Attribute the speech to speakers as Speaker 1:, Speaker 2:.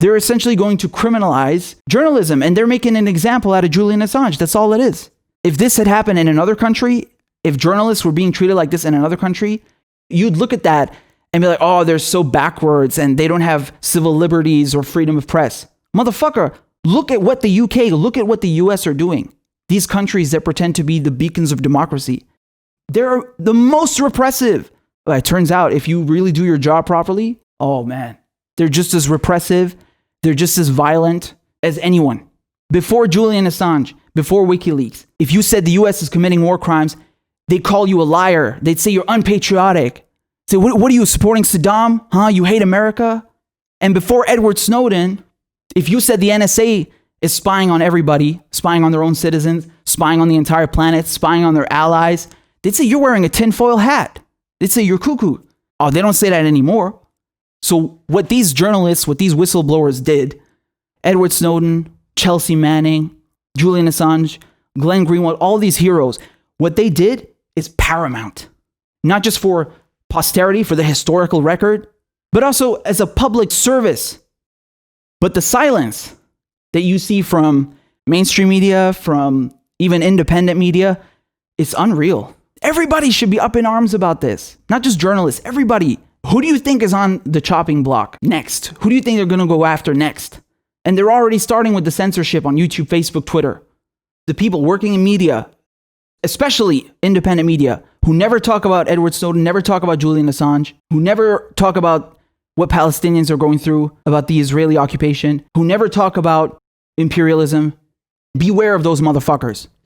Speaker 1: They're essentially going to criminalize journalism, and they're making an example out of Julian Assange. That's all it is. If this had happened in another country, if journalists were being treated like this in another country, you'd look at that and be like, oh, they're so backwards and they don't have civil liberties or freedom of press. Motherfucker, look at what the UK, look at what the US are doing. These countries that pretend to be the beacons of democracy, they're the most repressive. But it turns out if you really do your job properly, oh man, they're just as repressive, they're just as violent as anyone. Before Julian Assange, before WikiLeaks, if you said the US is committing war crimes, they'd call you a liar. They'd say you're unpatriotic. Say, what are you, supporting Saddam? Huh? You hate America? And before Edward Snowden, if you said the NSA is spying on everybody, spying on their own citizens, spying on the entire planet, spying on their allies, they'd say you're wearing a tinfoil hat. They'd say you're cuckoo. Oh, they don't say that anymore. So what these journalists, what these whistleblowers did, Edward Snowden, Chelsea Manning, Julian Assange, Glenn Greenwald, all these heroes, what they did is paramount. Not just for posterity, for the historical record, but also as a public service. But the silence that you see from mainstream media, from even independent media, it's unreal. Everybody should be up in arms about this. Not just journalists, everybody. Who do you think is on the chopping block next? Who do you think they're going to go after next? And they're already starting with the censorship on YouTube, Facebook, Twitter. The people working in media, especially independent media, who never talk about Edward Snowden, never talk about Julian Assange, who never talk about what Palestinians are going through, about the Israeli occupation, who never talk about imperialism. Beware of those motherfuckers.